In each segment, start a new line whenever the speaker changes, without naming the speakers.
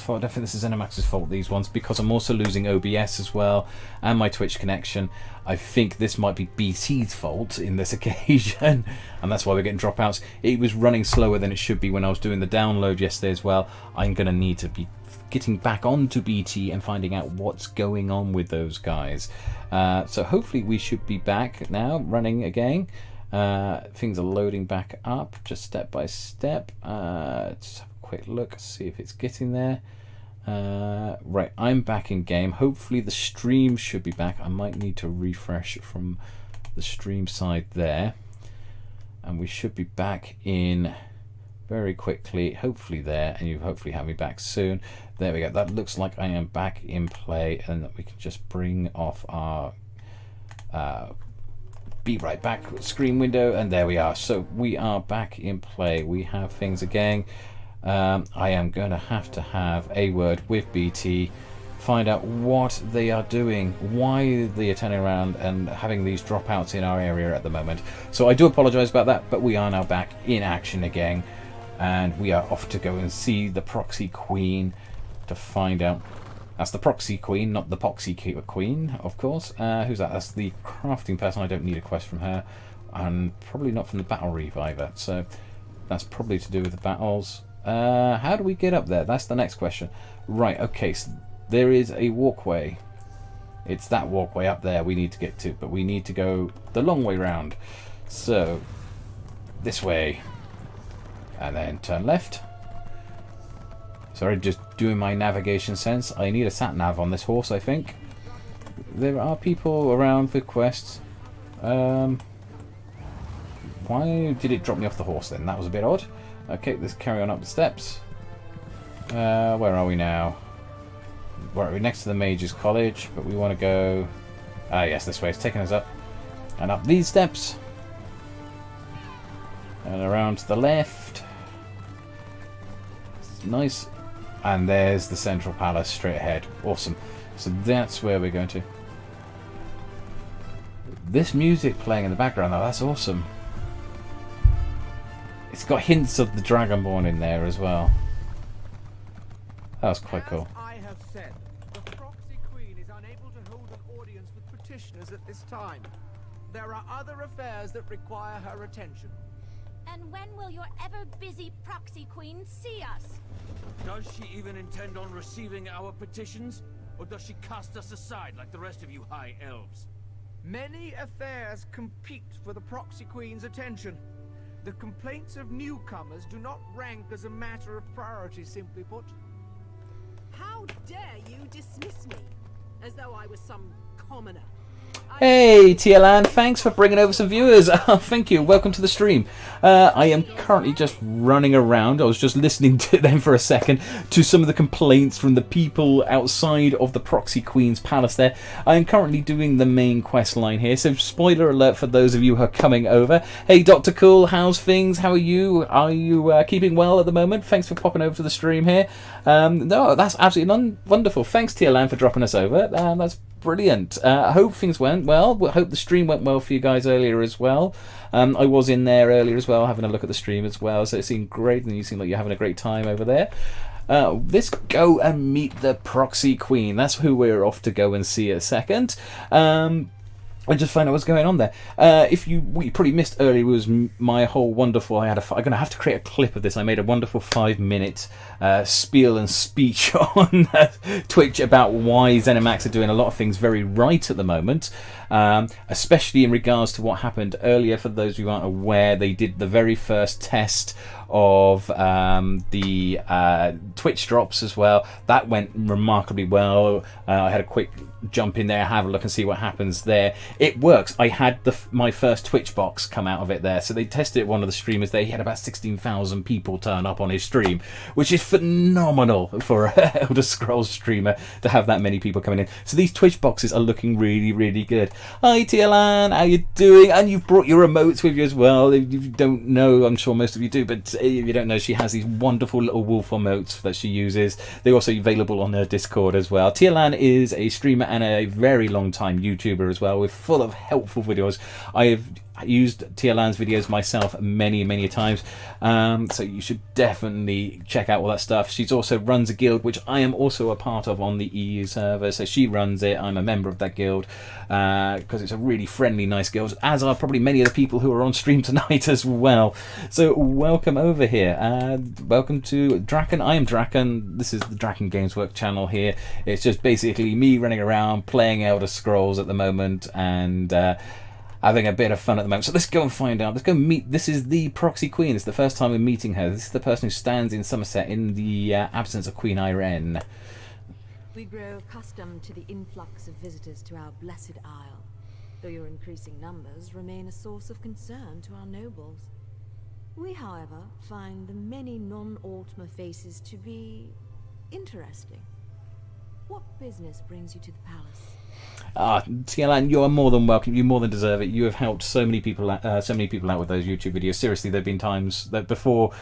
fault. I don't think this is Zenimax's fault, these ones, because I'm also losing OBS as well and my Twitch connection. I think this might be BT's fault in this occasion, and that's why we're getting dropouts. It was running slower than it should be when I was doing the download yesterday as well. I'm going to need to be getting back onto BT and finding out what's going on with those guys. So hopefully we should be back now, running again. Things are loading back up, just step by step. Just have a quick look, see if it's getting there. Right, I'm back in game. Hopefully the stream should be back. I might need to refresh from the stream side there, and we should be back in very quickly, hopefully there, and you hopefully have me back soon. There we go, that looks like I am back in play, and that we can just bring off our be right back screen window, and there we are. So we are back in play. We have things again. I am going to have a word with BT, find out what they are doing, why they are turning around and having these dropouts in our area at the moment. So I do apologise about that, but we are now back in action again, and we are off to go and see the Proxy Queen to find out. That's the Proxy Queen, not the Poxy Queen, of course. Who's that? That's the crafting person. I don't need a quest from her, and probably not from the Battle Reef either. So that's probably to do with the battles. How do we get up there? That's the next question. Right, okay, so there is a walkway. It's that walkway up there we need to get to, but we need to go the long way round. So, this way. And then turn left. Sorry, just doing my navigation sense. I need a sat-nav on this horse, I think. There are people around for quests. Why did it drop me off the horse then? That was a bit odd. Okay, let's carry on up the steps. Where are we now? We're next to the Mage's College, but we want to go... yes, this way. It's taking us up. And up these steps. And around to the left. Nice. And there's the Central Palace straight ahead. Awesome. So that's where we're going to. This music playing in the background, though, that's awesome. It's got hints of the Dragonborn in there as well. That was quite cool.
As I have said, the Proxy Queen is unable to hold an audience with petitioners at this time. There are other affairs that require her attention.
And when will your ever-busy Proxy Queen see us?
Does she even intend on receiving our petitions? Or does she cast us aside like the rest of you high elves?
Many affairs compete for the Proxy Queen's attention. The complaints of newcomers do not rank as a matter of priority, simply put.
How dare you dismiss me, as though I was some commoner?
Hey TLN, thanks for bringing over some viewers. Thank you, welcome to the stream. I am currently just running around. I was just listening to them for a second, to some of the complaints from the people outside of the Proxy Queen's palace there. I am currently doing the main quest line here, so spoiler alert for those of you who are coming over. Hey Dr. Cool, how's things? How are you? Are you keeping well at the moment? Thanks for popping over to the stream here. No, that's absolutely wonderful. Thanks TLN for dropping us over. That's brilliant. I hope things went well. I hope the stream went well for you guys earlier as well. I was in there earlier as well, having a look at the stream as well, so it seemed great, and you seem like you're having a great time over there. Let's go and meet the Proxy Queen. That's who we're off to go and see in a second. And just find out what's going on there. What you probably missed earlier was my whole wonderful. I'm going to have to create a clip of this. I made a wonderful 5-minute spiel and speech on Twitch about why Zenimax are doing a lot of things very right at the moment, especially in regards to what happened earlier. For those who aren't aware, they did the very first test of the Twitch drops as well. That went remarkably well. I had a quick jump in there, have a look and see what happens there. It works. I had my first Twitch box come out of it there. So they tested it, one of the streamers there. He had about 16,000 people turn up on his stream, which is phenomenal for an Elder Scrolls streamer to have that many people coming in. So these Twitch boxes are looking really, really good. Hi TLN, how you doing? And you've brought your emotes with you as well. If you don't know, I'm sure most of you do, but if you don't know, she has these wonderful little wolf emotes that she uses. They're also available on her Discord as well. TLN is a streamer and a very long time YouTuber as well, with full of helpful videos. I have used TLAN's videos myself many times, so you should definitely check out all that stuff. She's also runs a guild which I am also a part of on the EU server, so she runs it. I'm a member of that guild because it's a really friendly, nice guild, as are probably many of the people who are on stream tonight as well. So welcome over here. Welcome to Draken. I am Draken. This is the Draken-Game-Werks channel here. It's just basically me running around playing Elder Scrolls at the moment and having a bit of fun at the moment. So let's go and find out. Let's go meet. This is the Proxy Queen. It's the first time we're meeting her. This is the person who stands in Summerset in the absence of Queen Irene.
We grow accustomed to the influx of visitors to our blessed isle, though your increasing numbers remain a source of concern to our nobles. We, however, find the many non-Altmer faces to be interesting. What business brings you to the palace?
TLAN, you are more than welcome. You more than deserve it. You have helped so many people out with those YouTube videos. Seriously, there have been times that before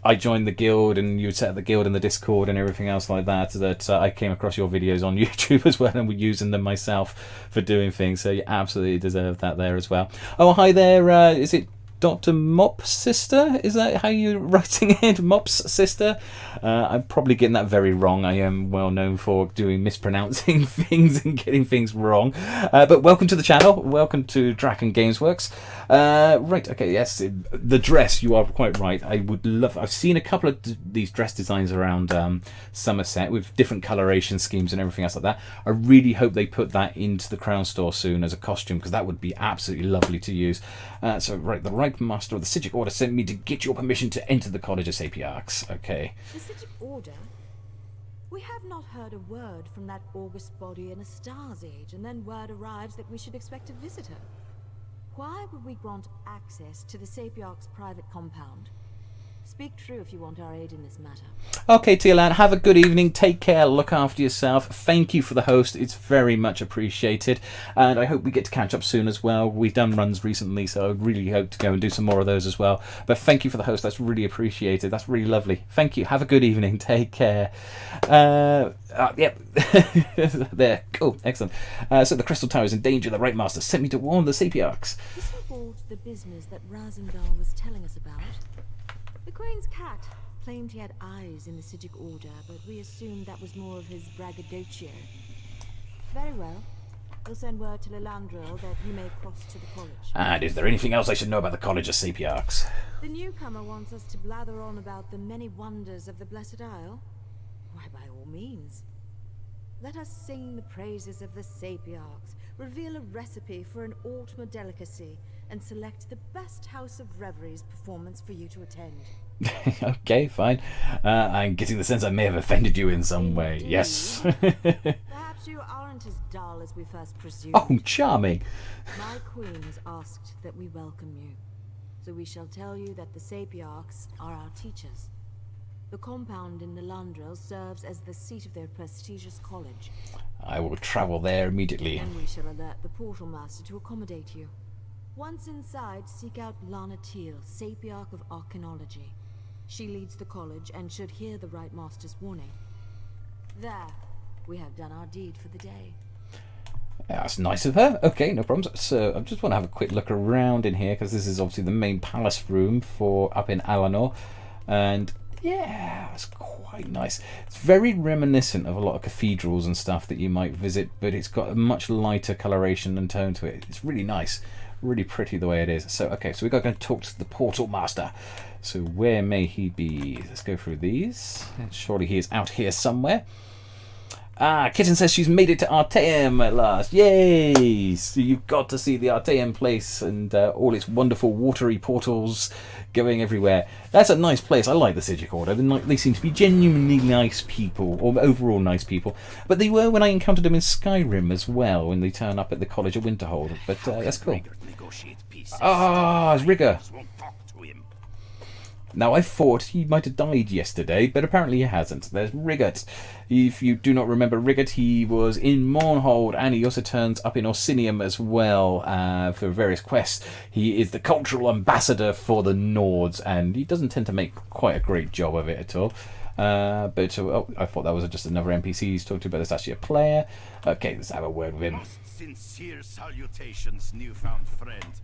I joined the guild and you would set up the guild and the Discord and everything else like that, that I came across your videos on YouTube as well and we're using them myself for doing things. So you absolutely deserve that there as well. Oh, hi there. Is it Dr. Mop's sister? Is that how you're writing it? Mop's sister? I'm probably getting that very wrong. I am well known for mispronouncing things and getting things wrong. But welcome to the channel. Welcome to Draken-Game-Werks. Right, okay, yes, the dress, you are quite right. I would love, I've seen a couple of these dress designs around Summerset with different coloration schemes and everything else like that. I really hope they put that into the Crown Store soon as a costume, because that would be absolutely lovely to use. So, right, the Right Master of the Psijic Order sent me to get your permission to enter the College of Sapiarchs. Okay.
The Psijic Order? We have not heard a word from that august body in a star's age, and then word arrives that we should expect a visitor. Why would we grant access to the Sapiarch's private compound? Speak true if you want our aid in this matter.
Okay, TLAN, have a good evening. Take care. Look after yourself. Thank you for the host. It's very much appreciated. And I hope we get to catch up soon as well. We've done runs recently, so I really hope to go and do some more of those as well. But thank you for the host. That's really appreciated. That's really lovely. Thank you. Have a good evening. Take care. Yep. There. Cool. Excellent. So the Crystal Tower is in danger. The Right Master sent me to warn the Sapiarchs.
This involved the business that Razendar was telling us about. The Queen's cat claimed he had eyes in the Psijic Order, but we assumed that was more of his braggadocio. Very well. We'll send word to Lilandril that you may cross to the college.
And is there anything else I should know about the College of Sapiarchs?
The newcomer wants us to blather on about the many wonders of the Blessed Isle. Why, by all means. Let us sing the praises of the Sapiarchs, reveal a recipe for an Altmer delicacy, and select the best House of Reveries performance for you to attend.
Okay, fine. I'm getting the sense I may have offended you in some way.
Indeed.
Yes.
Perhaps you aren't as dull as we first presumed.
Oh, charming.
My queen has asked that we welcome you, so we shall tell you that the Sapiarchs are our teachers. The compound in Lilandril serves as the seat of their prestigious college.
I will travel there immediately.
And we shall alert the Portal Master to accommodate you. Once inside, seek out Lana Teal, Sapiarch of Archaeology. She leads the college and should hear the Right Master's warning. There, we have done our deed for the day.
That's nice of her. Okay, no problems. So I just want to have a quick look around in here, because this is obviously the main palace room for up in Alanor. And yeah, it's quite nice. It's very reminiscent of a lot of cathedrals and stuff that you might visit, but it's got a much lighter coloration and tone to it. It's really nice. Really pretty the way it is. So, okay, so we've got to go talk to the Portal Master. So where may he be? Let's go through these. Surely he is out here somewhere. Ah, Kitten says she's made it to Artaeum at last. Yay! So you've got to see the Artaeum place and all its wonderful watery portals going everywhere. That's a nice place. I like the Psijic Order. They seem to be genuinely nice people, or overall nice people. But they were when I encountered them in Skyrim as well, when they turn up at the College of Winterhold. But that's cool. Ah, it's Rigger. Now, I thought he might have died yesterday, but apparently he hasn't. There's Riggert. If you do not remember Riggert, he was in Mournhold, and he also turns up in Orsinium as well for various quests. He is the cultural ambassador for the Nords, and he doesn't tend to make quite a great job of it at all. Oh, I thought that was just another NPC he's talking about. There's actually a player. Okay, let's have a word with him.
Most sincere salutations, newfound friend.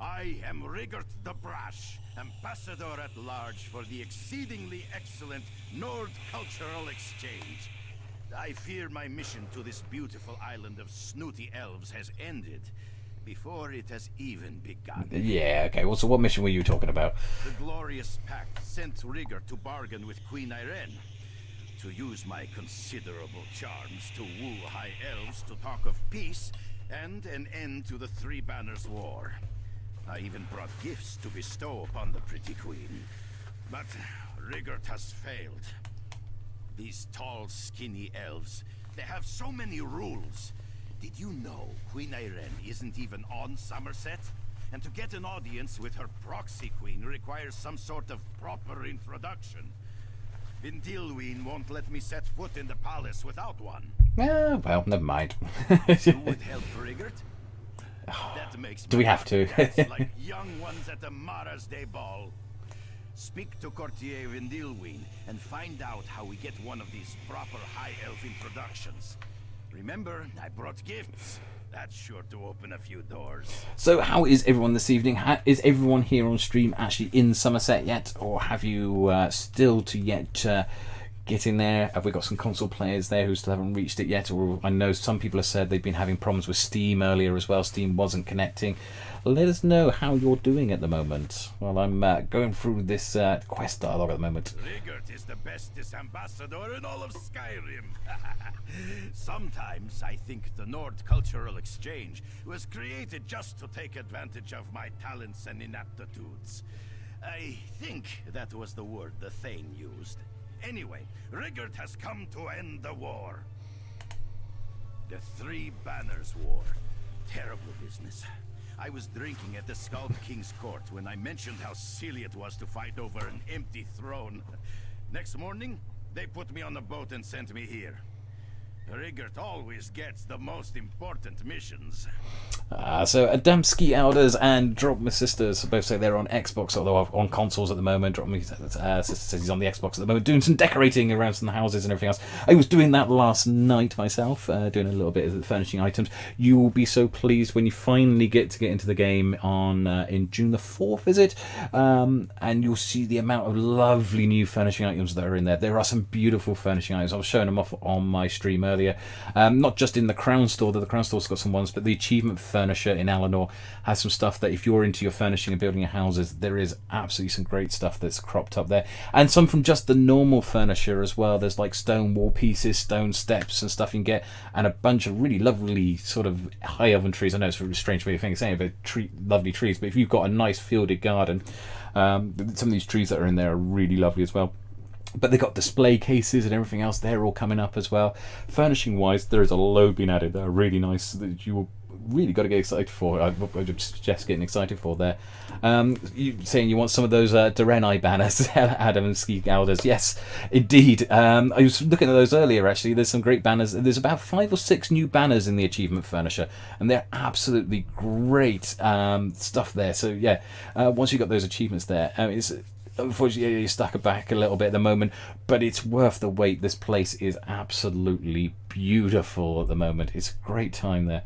I am Rigert the Brash, Ambassador at Large for the exceedingly excellent Nord Cultural Exchange. I fear my mission to this beautiful island of snooty elves has ended before it has even begun.
Yeah, okay, well, so what mission were you talking about?
The glorious pact sent Rigert to bargain with Queen Irene, to use my considerable charms to woo high elves to talk of peace and an end to the Three Banners War. I even brought gifts to bestow upon the pretty queen. But Rigert has failed. These tall, skinny elves, they have so many rules. Did you know Queen Irene isn't even on Summerset? And to get an audience with her proxy queen requires some sort of proper introduction. Vindilween won't let me set foot in the palace without one.
Well, never mind.
You would help Rigert? That makes
Do we have to?
dance like young ones at the Mara's Day Ball. Speak to Courtier Vindilween and find out how we get one of these proper high elf introductions. Remember, I brought gifts. That's sure to open a few doors.
So how is everyone this evening? Is everyone here on stream actually in Summerset yet? Or have you still to yet get in there? Have we got some console players there who still haven't reached it yet? Or I know some people have said they've been having problems with Steam earlier as well. Steam wasn't connecting. Let us know how you're doing at the moment. Well, I'm going through this quest dialogue at the moment.
Rigert is the bestest ambassador in all of Skyrim. Sometimes I think the Nord Cultural Exchange was created just to take advantage of my talents and inaptitudes. I think that was the word the Thane used. Anyway, Rigert has come to end the war. The Three Banners War. Terrible business. I was drinking at the Skald King's court when I mentioned how silly it was to fight over an empty throne. Next morning, they put me on a boat and sent me here. Rigert always gets the most important missions.
So Adamski Elders and Drop My Sisters both say they're on Xbox, although on consoles at the moment. Drop My Sister says he's on the Xbox at the moment, doing some decorating around some houses and everything else. I was doing that last night myself, doing a little bit of the furnishing items. You will be so pleased when you finally get into the game on in June the 4th, is it? And you'll see the amount of lovely new furnishing items that are in there. There are some beautiful furnishing items. I was showing them off on my stream earlier. Not just in the Crown Store, though the Crown Store's got some ones, but the Achievement Furniture in Alinor has some stuff that if you're into your furnishing and building your houses, there is absolutely some great stuff that's cropped up there. And some from just the normal furniture as well. There's like stone wall pieces, stone steps and stuff you can get, and a bunch of really lovely sort of high oven trees. I know it's a really strange way of saying it, but lovely trees. But if you've got a nice fielded garden, some of these trees that are in there are really lovely as well. But they've got display cases and everything else. They're all coming up as well. Furnishing wise, there is a load being added. They're really nice that you really got to get excited for. I would suggest getting excited for there. You saying you want some of those Durenai banners, Adam and Ski Elders. Yes, indeed. I was looking at those earlier actually. There's some great banners. There's about 5 or 6 new banners in the Achievement Furniture, and they're absolutely great stuff there. So yeah, once you've got those achievements there, it's unfortunately you're stuck back a little bit at the moment, but it's worth the wait. This place is absolutely beautiful at the moment. It's a great time there.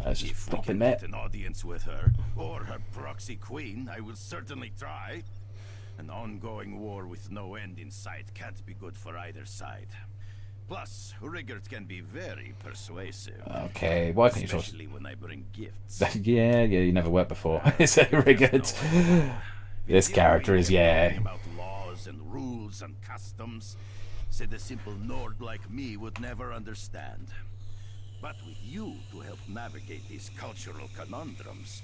If we can get an audience with her or her proxy queen, I will certainly try. An ongoing war with no end in sight can't be good for either side. Plus, Rigert can be very persuasive.
Okay, why can't you talk?
Especially when I bring gifts.
yeah, you never worked before. So Rigert. This character is, yeah.
About laws and rules and customs, said a simple Nord like me would never understand. But with you to help navigate these cultural conundrums,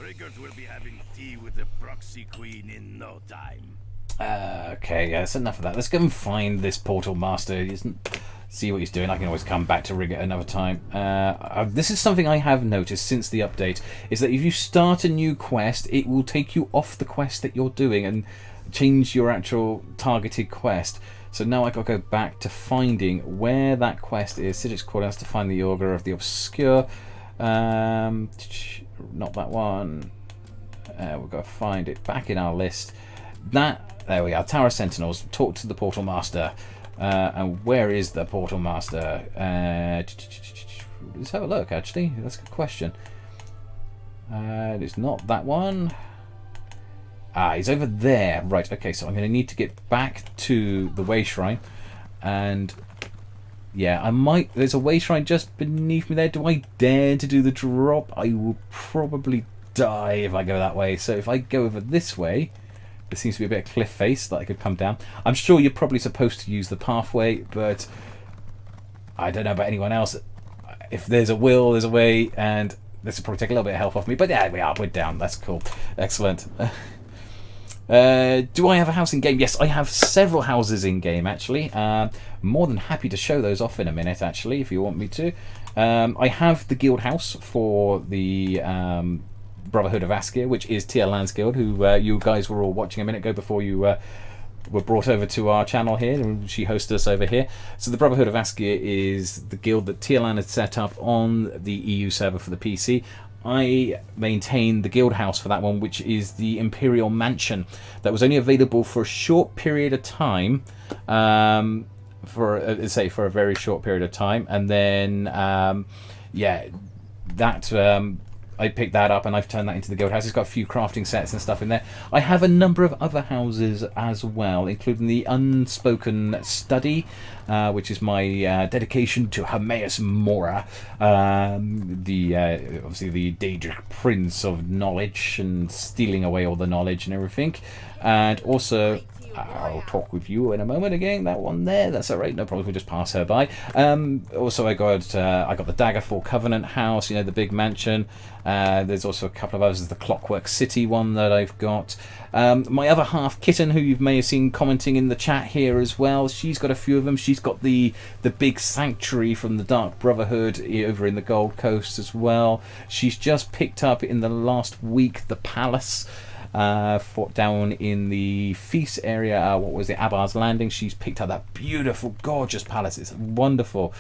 Rigert will be having tea with the proxy queen in no time.
Okay, yeah, that's enough of that. Let's go and find this portal master. See what he's doing. I can always come back to Rigert another time. This is something I have noticed since the update, is that if you start a new quest, it will take you off the quest that you're doing and change your actual targeted quest. So now I've got to go back to finding where that quest is. Cedric's calling us to find the Augur of the Obscure. Not that one. We've got to find it back in our list. There we are, Tower of Sentinels. Talk to the Portal Master. And where is the Portal Master? Let's have a look, actually. That's a good question. And it's not that one. Ah, he's over there. Right, okay, so I'm going to need to get back to the way shrine. And yeah, I might... There's a way shrine just beneath me there. Do I dare to do the drop? I will probably die if I go that way. So if I go over this way, there seems to be a bit of cliff face that I could come down. I'm sure you're probably supposed to use the pathway, but I don't know about anyone else. If there's a will, there's a way, and this will probably take a little bit of health off me. But yeah, we are. We're down. That's cool. Excellent. Do I have a house in game? Yes, I have several houses in game actually. More than happy to show those off in a minute actually, if you want me to. I have the guild house for the Brotherhood of Askir, which is Tia Lan's guild, who you guys were all watching a minute ago before you were brought over to our channel here, and she hosted us over here. So the Brotherhood of Askir is the guild that Tia Lan had set up on the EU server for the PC. I maintain the guild house for that one, which is the Imperial Mansion, that was only available for a short period of time, for a very short period of time, and then yeah, that I picked that up and I've turned that into the guild house. It's got a few crafting sets and stuff in there. I have a number of other houses as well, including the Unspoken Study, which is my dedication to Hermaeus Mora, obviously the Daedric Prince of Knowledge and stealing away all the knowledge and everything. And also, I'll talk with you in a moment again. That one there, that's all right, no problem. We'll just pass her by. Also, I got the Daggerfall Covenant house, you know, the big mansion. There's also a couple of others. There's the Clockwork City one that I've got. My other half, Kitten, who you may have seen commenting in the chat here as well, she's got a few of them. She's got the big sanctuary from the Dark Brotherhood over in the Gold Coast as well. She's just picked up in the last week the palace. Down in the Feast area, what was it, Abar's Landing. She's picked up that beautiful, gorgeous palace. It's wonderful.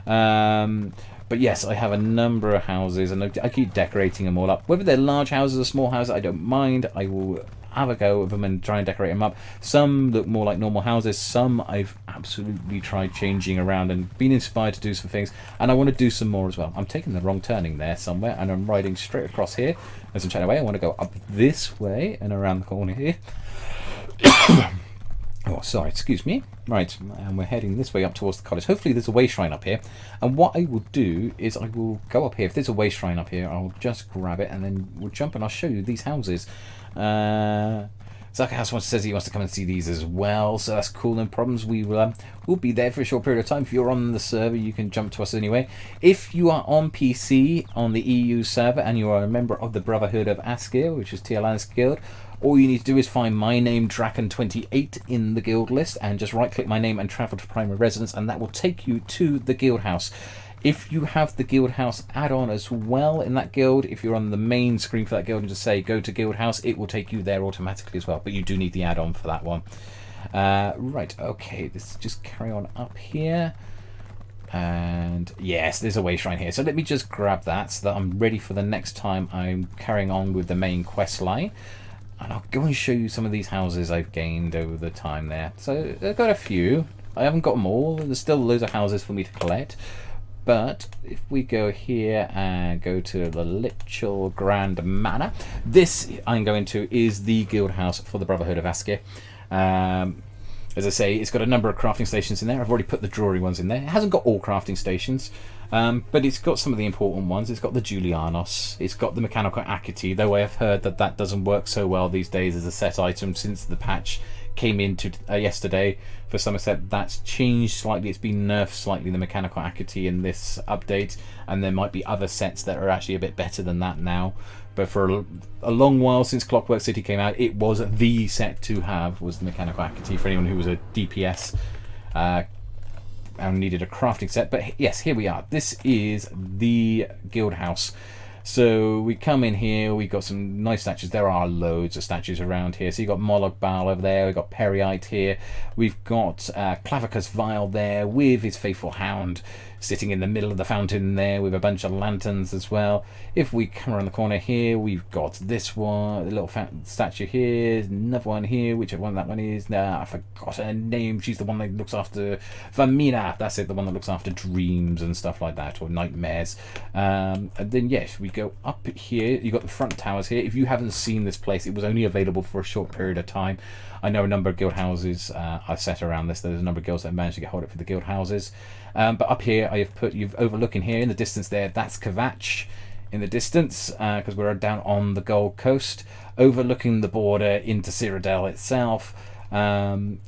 But yes, I have a number of houses, and I keep decorating them all up. Whether they're large houses or small houses, I don't mind. I will have a go with them and try and decorate them up. Some look more like normal houses. Some I've absolutely tried changing around and been inspired to do some things, and I want to do some more as well. I'm taking the wrong turning there somewhere, and I'm riding straight across here as I'm chatting away. I want to go up this way and around the corner here. Oh, sorry, excuse me. Right, and we're heading this way up towards the college. Hopefully there's a way shrine up here. And what I will do is I will go up here. If there's a way shrine up here, I'll just grab it and then we'll jump and I'll show you these houses. Zuckerhouse says he wants to come and see these as well, so that's cool, no problems. We'll be there for a short period of time. If you're on the server, you can jump to us anyway. If you are on PC on the EU server and you are a member of the Brotherhood of Askir, which is Tia Lan's guild, all you need to do is find my name, Draken28, in the guild list, and just right-click my name and travel to primary residence, and that will take you to the guild house. If you have the guild house add-on as well in that guild, if you're on the main screen for that guild and just say go to guild house, it will take you there automatically as well, but you do need the add-on for that one. Right, okay, let's just carry on up here. And yes, there's a way shrine here, so let me just grab that so that I'm ready for the next time I'm carrying on with the main quest line. And I'll go and show you some of these houses I've gained over the time there. So I've got a few. I haven't got them all. There's still loads of houses for me to collect. But if we go here and go to the Lichel Grand Manor, this I'm going to is the guild house for the Brotherhood of Askir. As I say, it's got a number of crafting stations in there. I've already put the jewelry ones in there. It hasn't got all crafting stations, but it's got some of the important ones. It's got the Julianos. It's got the mechanical Akiti, though I have heard that that doesn't work so well these days as a set item since the patch came in yesterday for Summerset. That's changed slightly. It's been nerfed slightly, the mechanical Akiti, in this update, and there might be other sets that are actually a bit better than that now. But for a long while since Clockwork City came out, it was the set to have, was the mechanical Akiti for anyone who was a DPS and needed a crafting set. But yes, here we are. This is the guild house. So we come in here, we've got some nice statues. There are loads of statues around here. So you've got Moloch Baal over there, we've got Periite here, we've got Clavicus Vile there with his faithful hound sitting in the middle of the fountain there with a bunch of lanterns as well. If we come around the corner here, we've got this one, a little statue here, another one here, whichever one that one is. I forgot her name. She's the one that looks after Vamina. That's it, the one that looks after dreams and stuff like that, or nightmares. And then yes, we go up here, you've got the front towers here. If you haven't seen this place, it was only available for a short period of time. I know a number of guild houses are set around this. There's a number of guilds that managed to get hold of it for the guild houses. But up here, I have put, you've overlooking here in the distance there, that's Kvatch in the distance, because we're down on the Gold Coast, overlooking the border into Cyrodiil itself. And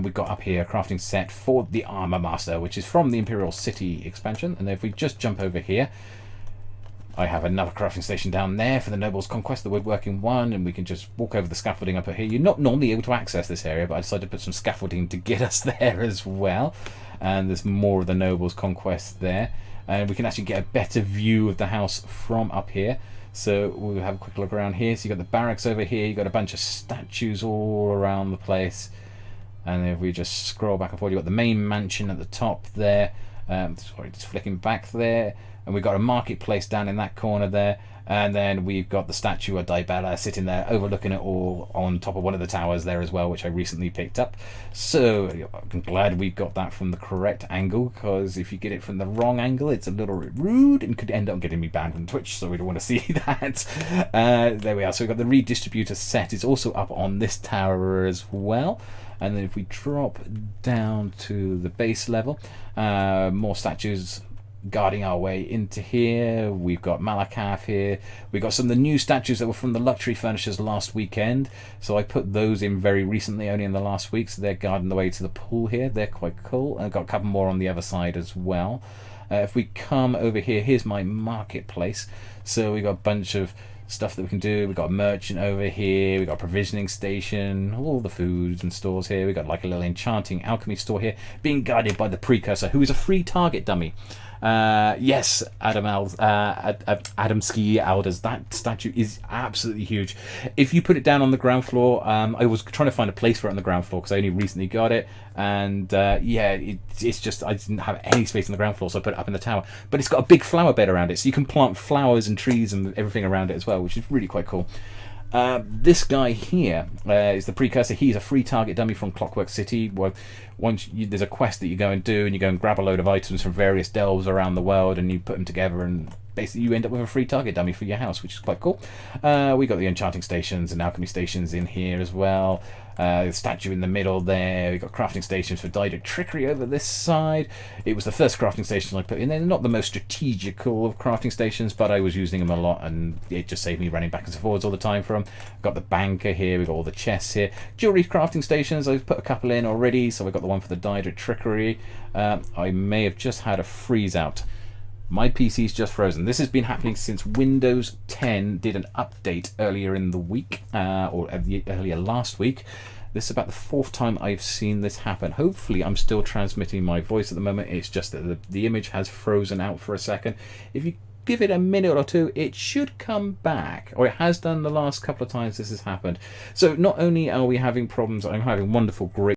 we've got up here a crafting set for the Armor Master, which is from the Imperial City expansion. And if we just jump over here, I have another crafting station down there for the Noble's Conquest, the woodworking one, and we can just walk over the scaffolding up here. You're not normally able to access this area, but I decided to put some scaffolding to get us there as well. And there's more of the Noble's Conquest there. And we can actually get a better view of the house from up here. So we'll have a quick look around here. So you've got the barracks over here, you've got a bunch of statues all around the place. And if we just scroll back and forth, you've got the main mansion at the top there. Sorry, just flicking back there. And we've got a marketplace down in that corner there. And then we've got the statue of Dibella sitting there overlooking it all on top of one of the towers there as well, which I recently picked up. So I'm glad we got that from the correct angle, because if you get it from the wrong angle, it's a little bit rude and could end up getting me banned from Twitch, so we don't want to see that. There we are. So we've got the redistributor set is also up on this tower as well. And then if we drop down to the base level, more statues guarding our way into here. We've got Malakath here. We've got some of the new statues that were from the Luxury Furnishers last weekend. So I put those in very recently, only in the last week. So they're guarding the way to the pool here. They're quite cool. And I've got a couple more on the other side as well. If we come over here, here's my marketplace. So we've got a bunch of stuff that we can do. We've got a merchant over here, we've got a provisioning station, all the foods and stores here. We've got like a little enchanting alchemy store here, being guided by the Precursor, who is a free target dummy. Yes, Adamski Alders, that statue is absolutely huge. If you put it down on the ground floor, I was trying to find a place for it on the ground floor because I only recently got it, and yeah, it's just I didn't have any space on the ground floor, so I put it up in the tower. But it's got a big flower bed around it, so you can plant flowers and trees and everything around it as well, which is really quite cool. This guy here is the Precursor. He's a free target dummy from Clockwork City. Well, there's a quest that you go and do, and you go and grab a load of items from various delves around the world, and you put them together, and basically you end up with a free target dummy for your house, which is quite cool. We got the enchanting stations and alchemy stations in here as well. The statue in the middle there. We've got crafting stations for Didact Trickery over this side. It was the first crafting station I put in there. Not the most strategical of crafting stations, but I was using them a lot, and it just saved me running back and forwards all the time for them. Got the banker here. We've got all the chests here. Jewelry crafting stations. I've put a couple in already. So we've got the one for the Didact Trickery. I may have just had a freeze out. My PC's just frozen. This has been happening since Windows 10 did an update earlier in the week, or earlier last week. This is about the 4th time I've seen this happen. Hopefully I'm still transmitting my voice at the moment. It's just that the image has frozen out for a second. If you give it a minute or two, it should come back, or it has done the last couple of times this has happened. So not only are we having problems, I'm having wonderful, great